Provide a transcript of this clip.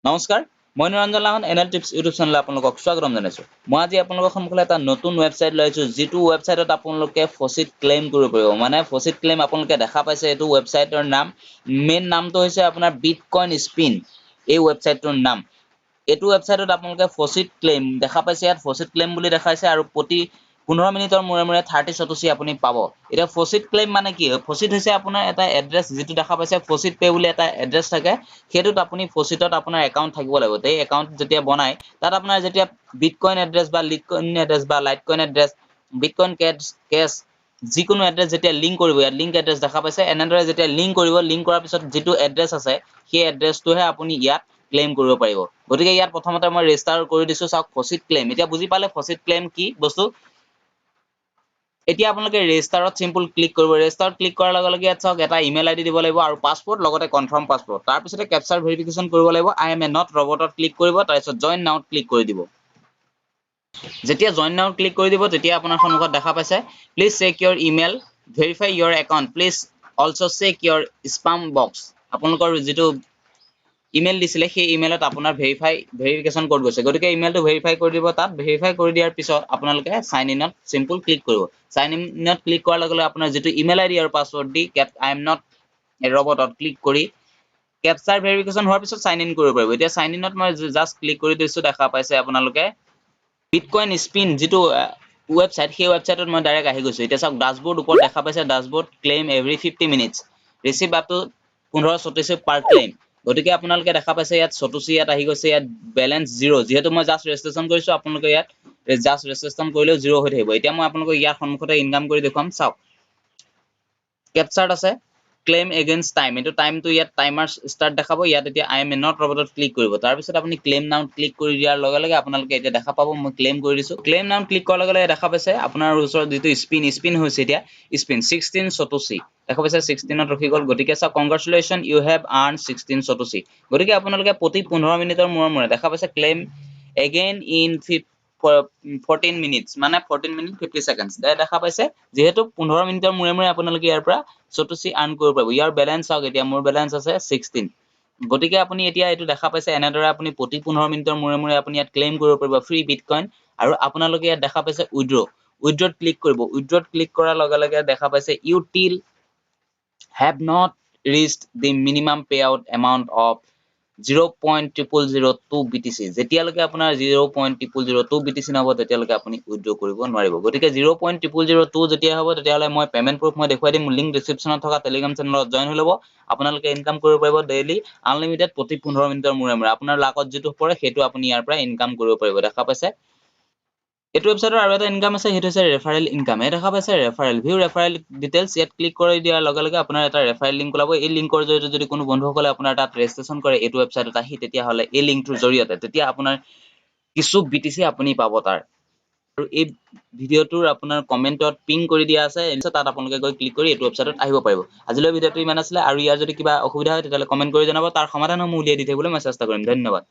নমস্কাৰ মই নিৰঞ্জন লাহন NL tips YouTube channel আপোনালোকক স্বাগতম জনাইছো মই আজি আপোনালোকৰ সন্মুখলৈ এটা নতুন ওয়েবসাইট লৈছো যেটো ওয়েবসাইটত আপোনালোকে ফসিট ক্লেইম কৰিব পাৰিব মানে ফসিট ক্লেইম আপোনালোকে দেখা পাইছে এটো ওয়েবসাইটৰ নাম মেইন নামটো হৈছে আপোনাৰ বিটকয়েন স্পিন এই ওয়েবসাইটৰ নাম এটো ওয়েবসাইটত আপোনালোকে ফসিট ক্লেইম দেখা পাইছে ইয়াত ফসিট ক্লেইম বুলি দেখাইছে আৰু প্ৰতি 15 মিনিটৰ মূৰে মূৰে 30 সতোসি আপুনি পাব এটা ফসিট ক্লেইম মানে কি ফসিট হৈছে আপোনাৰ এটা এড্ৰেছ যেটো দেখা পাইছে ফসিট পে বুলি এটা এড্ৰেছ থাকে হেতুত আপুনি ফসিটত আপোনাৰ একাউন্ট থাকিব লাগিব এই একাউন্ট যেতিয়া বনাই তাত আপোনাৰ যেতিয়া বিটকয়েন এড্ৰেছ বা লিটকয়েন এড্ৰেছ বা লাইটকয়েন এড্ৰেছ বিটকয়েন কেশ যিকোনো এড্ৰেছ যেতিয়া লিংক কৰিব ইয়াত লিংক এড্ৰেছ দেখা পাইছে এনেদৰে যেতিয়া লিংক কৰিব লিংক কৰাৰ পিছত যেটো এড্ৰেছ আছে সেই এড্ৰেছটোহে আপুনি ইয়াত ক্লেইম কৰিব পাৰিব গতিকে ইয়াত প্ৰথমতে মই ৰেজিষ্টাৰ কৰি দিছো চাওক ফসিট ক্লেইম এতিয়া বুজি পালে ফসিট ক্লেইম কি বস্তু এতিয়া আপোনালোকে ৰেজিষ্টাৰত সিম্পল ক্লিক কৰিব ৰেজিষ্টাৰত ক্লিক কৰাৰ লগে লগে ইয়াত চাওক এটা ইমেইল আইডি দিব লাগিব আৰু পাসওয়াৰ্ড লগতে কনফাৰ্ম পাসওয়াৰ্ড তাৰ পিছতে ক্যাপচাৰ ভেৰিফিকেশন কৰিব লাগিব আই এম এ নট ৰবটত ক্লিক কৰিব তাৰ পিছত জয়েন নাওত ক্লিক কৰি দিব যেতিয়া জয়েন নাওত ক্লিক কৰি দিব তেতিয়া আপোনাৰ সন্মুখত দেখা পাইছে please check your email verify your account please also check your spam box আপোনালোকৰ যেটো ইমেইল দিছিলে সেই ইমেইলত আপোনাৰ ভেৰিফিকেশন কোড গৈছে গতিকে ইমেইলটো ভেৰিফাই কৰি দিব তাত ভেৰিফাই কৰি দিয়াৰ পিছত আপোনালোকে সাইন ইনত সিম্পল ক্লিক কৰিব সাইন ইনত ক্লিক কৰাৰ লগে লগে আপোনাৰ যেটো ইমেইল আইডি আৰু পাসওয়াৰ্ড দি আই এম নট এ ৰবটত ক্লিক কৰি ক্যাপচাৰ ভেৰিফিকেশন হোৱাৰ পিছত সাইন ইন কৰিব পাৰিব এতিয়া সাইন ইনত মই জাস্ট ক্লিক কৰি দিছো দেখা পাইছে আপোনালোকে বিটকয়েন স্পিন যেটো ওয়েবসাইট সেই ওয়েবসাইটত মই ডাইৰেক্ট আহি গৈছো এতিয়া চাওক ড্যাশবোৰ্ড ওপৰত দেখা পাইছে dashboard claim every 50 minutes receive up to 15 satoshi per claim গতিকে আপোনালোকে দেখা পাইছে ইয়াত সতোসি ইয়াত আহি গৈছে ইয়াত ব্যালেন্স 0 যেহেতু মই জাস্ট ৰেজিষ্ট্ৰেচন কৰিছো আপোনালোকে ইয়াত জাস্ট ৰেজিষ্ট্ৰেচন কৰিলেও 0 হৈ থাকিব এতিয়া মই আপোনালোকক ইয়াৰ সন্মুখতে ইনকাম কৰি দেখুৱাম চাওক ক্যাপচাৰ্ড আছে ক্লেইম এগেইনষ্ট টাইম এটো টাইমটো ইয়াত টাইমাৰ স্টাৰ্ট দেখাব ইয়াত এতিয়া আই এম নট ৰবটত ক্লিক কৰিব তাৰ পিছত আপুনি ক্লেইম নাও ক্লিক কৰি দিয়াৰ লগে লগে আপোনালোকে এতিয়া দেখা পাব মই ক্লেইম কৰি দিছো ক্লেইম নাও ক্লিক কৰাৰ লগে লগে দেখা পাইছে আপোনাৰ ওচৰত যেটো স্পিন হৈছে এতিয়া স্পিন 16 সতোসি দেখা পাইছে 16ত ৰখি গল গতিকে সা কংগ্ৰেচুলেচন ইউ হেভ আৰ্ন 16 সতোসি গতিকে আপোনালোকে প্ৰতি 15 মিনিটৰ মূৰে মূৰে দেখা পাইছে ক্লেইম এগেইন ইন 14 মিনিটস মানে 14 মিনিট 50 সেকেন্ডস দেখা পাইছে যেহেতু 15 মিনিটৰ মূৰে মূৰে আপোনালোকে ইয়াৰ পৰা সতোসি আৰ্ন কৰিব পাৰিব ইয়াৰ ব্যালেন্স চাওক এতিয়া মোৰ ব্যালেন্স আছে 16 গতিকে আপুনি এতিয়া এটো দেখা পাইছে এনেদৰে আপুনি প্ৰতি 15 মিনিটৰ মূৰে মূৰে আপুনি ইয়াত ক্লেইম কৰিব পাৰিব ফ্ৰী বিটকয়েন আৰু আপোনালোকে ইয়াত দেখা পাইছে উইথড্ৰত ক্লিক কৰিব উইথড্ৰত ক্লিক কৰাৰ লগে লগে দেখা পাইছে ইউ টিল have not reached the minimum payout amount of 0.0002 BTC যেতিয়ালৈকে আপোনাৰ 0.0002 BTC নহব তেতিয়ালৈকে আপুনি উইথড্ৰ কৰিব নোৱাৰিব গতিকে 0.0002 যেতিয়া হ'ব তেতিয়াহলে মই পেমেন্ট প্ৰুফ মই দেখুৱাই দিম লিংক ডেসক্ৰিপচনত থকা টেলিগ্ৰাম চেনেলত জয়েন হৈ ল'ব আপোনালোকে ইনকাম কৰিব পাৰিব ডেইলি আনলিমিটেড প্ৰতি 15 মিনিটৰ মূৰে মূৰে আপোনাৰ লাকত যেটো পৰে হেতু আপুনি ইয়াৰ পৰা ইনকাম কৰিব পাৰিব দেখা পাইছে এটো ওয়েবসাইটৰ আৰু এটা ইনকাম আছে হেতু হৈছে ৰেফাৰেল ইনকাম এই দেখা পাইছে ৰেফাৰেল ভিউ ৰেফাৰেল ডিটেইলছ ইয়াত ক্লিক কৰি দিয়াৰ লগে লগে আপোনাৰ এটা ৰেফাৰেল লিংক ওলাব এই লিংকৰ জৰিয়তে যদি কোনো বন্ধুসকলে আপোনাৰ তাত ৰেজিষ্ট্ৰেচন কৰে এটো ওয়েবসাইটত আহি তেতিয়া হলে এই লিংকটোৰ জৰিয়তে তেতিয়া আপোনাৰ কিছু বিটিসি আপুনি পাব তাৰ আৰু এই ভিডিওটোৰ আপোনাৰ কমেন্টত পিন কৰি দিয়া আছে তাত আপোনালোকে গৈ ক্লিক কৰি এটো ওয়েবসাইটত আহিব পাৰিব আজিলৈ ভিডিওটো ইমান আছিল আৰু ইয়াৰ যদি কিবা অসুবিধা হয় তেতিয়াহলে কমেন্ট কৰি জনাব তাৰ সমাধান মই উলিয়াই দি থাকিবলৈ মই চেষ্টা কৰিম ধন্যবাদ